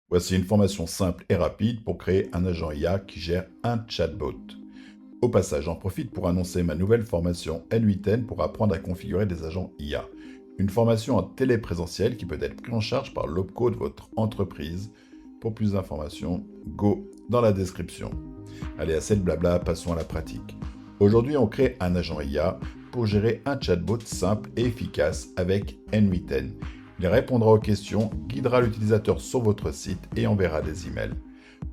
Voici une formation simple et rapide pour créer un agent IA qui gère un chatbot. Au passage, j'en profite pour annoncer ma nouvelle formation N8N pour apprendre à configurer des agents IA. Une formation en téléprésentiel qui peut être prise en charge par l'OPCO de votre entreprise. Pour plus d'informations, go dans la description. Allez, assez de blabla, passons à la pratique. Aujourd'hui, on crée un agent IA pour gérer un chatbot simple et efficace avec N8N. Il répondra aux questions, guidera l'utilisateur sur votre site et enverra des emails.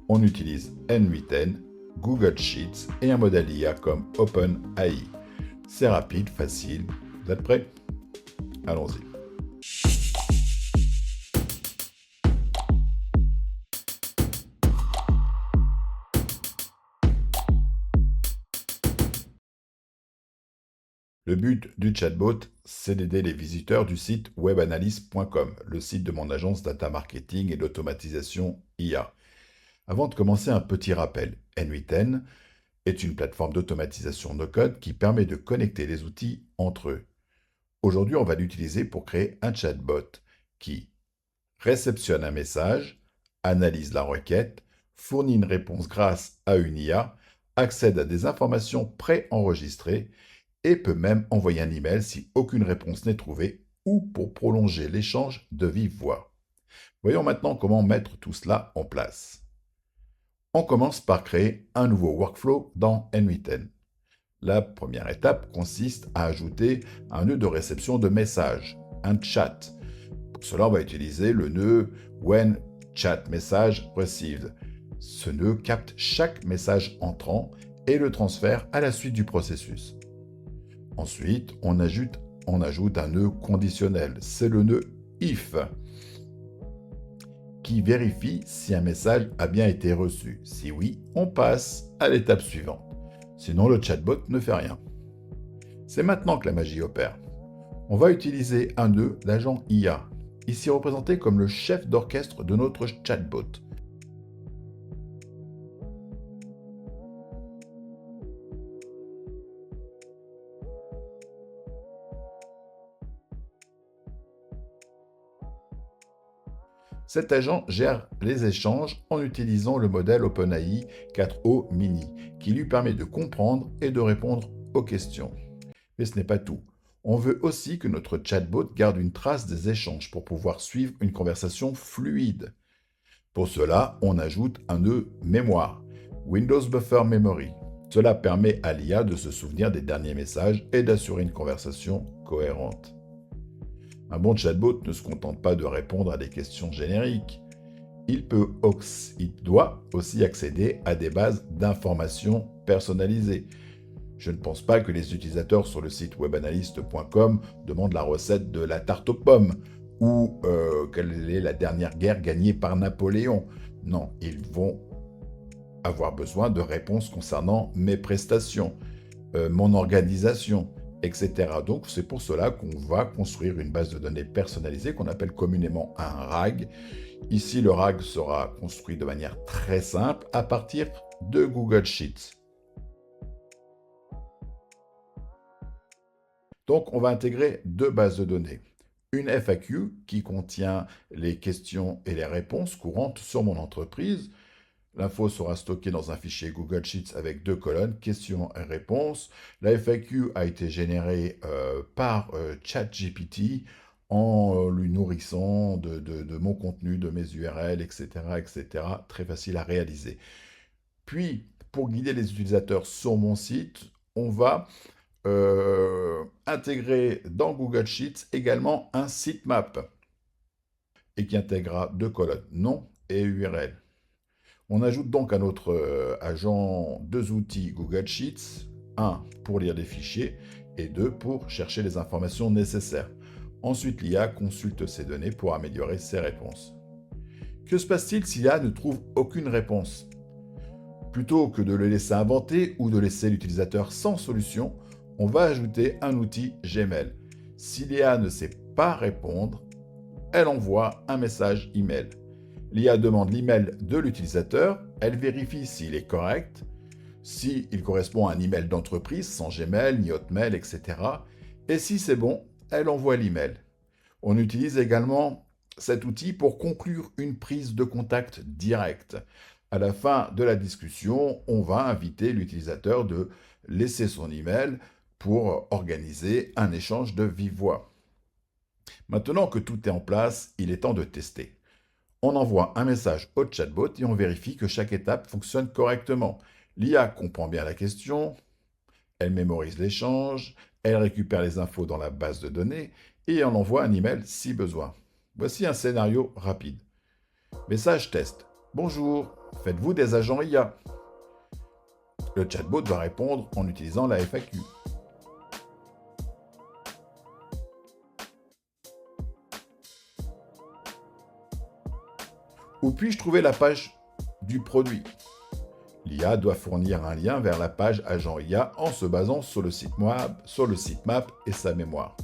On utilise N8N, Google Sheets et un modèle IA comme OpenAI. C'est rapide, facile. Vous êtes prêts? Allons-y. Le but du chatbot, c'est d'aider les visiteurs du site webanalyse.com, le site de mon agence data marketing et d'automatisation IA. Avant de commencer, un petit rappel. N8N est une plateforme d'automatisation no-code qui permet de connecter les outils entre eux. Aujourd'hui, on va l'utiliser pour créer un chatbot qui réceptionne un message, analyse la requête, fournit une réponse grâce à une IA, accède à des informations préenregistrées et peut même envoyer un email si aucune réponse n'est trouvée ou pour prolonger l'échange de vive voix. Voyons maintenant comment mettre tout cela en place. On commence par créer un nouveau workflow dans N8N. La première étape consiste à ajouter un nœud de réception de messages, un chat. Pour cela, on va utiliser le nœud When Chat Message Received. Ce nœud capte chaque message entrant et le transfère à la suite du processus. Ensuite, on ajoute un nœud conditionnel, c'est le nœud if, qui vérifie si un message a bien été reçu. Si oui, on passe à l'étape suivante. Sinon, le chatbot ne fait rien. C'est maintenant que la magie opère. On va utiliser un nœud d'agent IA, ici représenté comme le chef d'orchestre de notre chatbot. Cet agent gère les échanges en utilisant le modèle OpenAI 4o Mini, qui lui permet de comprendre et de répondre aux questions. Mais ce n'est pas tout. On veut aussi que notre chatbot garde une trace des échanges pour pouvoir suivre une conversation fluide. Pour cela, on ajoute un nœud mémoire, Windows Buffer Memory. Cela permet à l'IA de se souvenir des derniers messages et d'assurer une conversation cohérente. Un bon chatbot ne se contente pas de répondre à des questions génériques. Il doit aussi accéder à des bases d'informations personnalisées. Je ne pense pas que les utilisateurs sur le site webanalyste.com demandent la recette de la tarte aux pommes ou quelle est la dernière guerre gagnée par Napoléon. Non, ils vont avoir besoin de réponses concernant mes prestations, mon organisation, etc. Donc c'est pour cela qu'on va construire une base de données personnalisée qu'on appelle communément un RAG. Ici, le RAG sera construit de manière très simple à partir de Google Sheets. Donc on va intégrer deux bases de données. Une FAQ qui contient les questions et les réponses courantes sur mon entreprise. L'info sera stockée dans un fichier Google Sheets avec deux colonnes, questions et réponses. La FAQ a été générée par ChatGPT en lui nourrissant de mon contenu, de mes URL, etc., etc. Très facile à réaliser. Puis, pour guider les utilisateurs sur mon site, on va intégrer dans Google Sheets également un sitemap et qui intégrera deux colonnes, nom et URL. On ajoute donc à notre agent deux outils Google Sheets, un pour lire des fichiers et deux pour chercher les informations nécessaires. Ensuite, l'IA consulte ces données pour améliorer ses réponses. Que se passe-t-il si l'IA ne trouve aucune réponse? Plutôt que de le laisser inventer ou de laisser l'utilisateur sans solution, on va ajouter un outil Gmail. Si l'IA ne sait pas répondre, elle envoie un message email. L'IA demande l'email de l'utilisateur, elle vérifie s'il est correct, s'il correspond à un email d'entreprise sans Gmail ni Hotmail, etc. Et si c'est bon, elle envoie l'email. On utilise également cet outil pour conclure une prise de contact directe. À la fin de la discussion, on va inviter l'utilisateur de laisser son email pour organiser un échange de vive voix. Maintenant que tout est en place, il est temps de tester. On envoie un message au chatbot et on vérifie que chaque étape fonctionne correctement. L'IA comprend bien la question, elle mémorise l'échange, elle récupère les infos dans la base de données et on envoie un email si besoin. Voici un scénario rapide. Message test. Bonjour, faites-vous des agents IA? Le chatbot va répondre en utilisant la FAQ. Où puis-je trouver la page du produit? L'IA doit fournir un lien vers la page agent IA en se basant sur le sitemap et sa mémoire.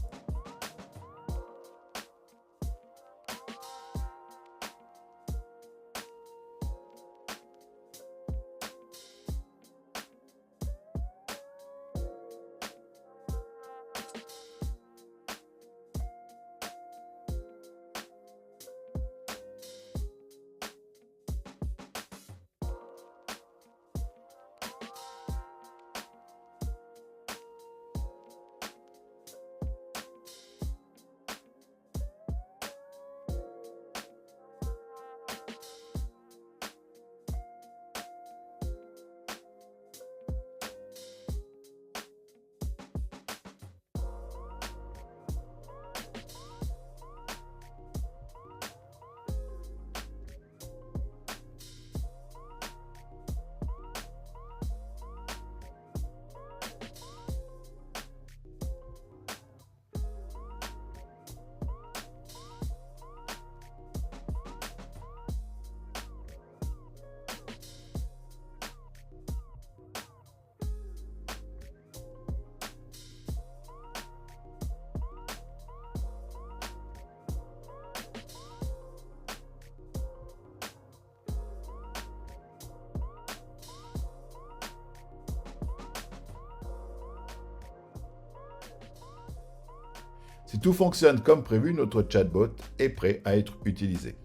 Si tout fonctionne comme prévu, notre chatbot est prêt à être utilisé.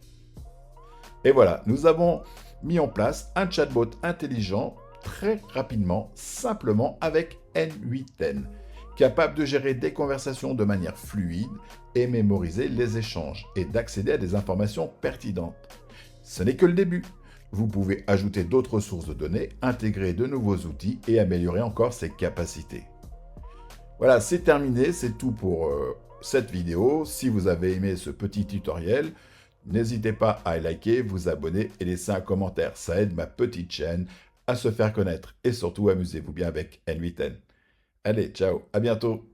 Et voilà, nous avons mis en place un chatbot intelligent très rapidement, simplement avec N8N, capable de gérer des conversations de manière fluide et mémoriser les échanges et d'accéder à des informations pertinentes. Ce n'est que le début. Vous pouvez ajouter d'autres sources de données, intégrer de nouveaux outils et améliorer encore ses capacités. Voilà, c'est terminé, c'est tout pour cette vidéo. Si vous avez aimé ce petit tutoriel, n'hésitez pas à liker, vous abonner et laisser un commentaire. Ça aide ma petite chaîne à se faire connaître. Et surtout, amusez-vous bien avec N8N. Allez, ciao, à bientôt.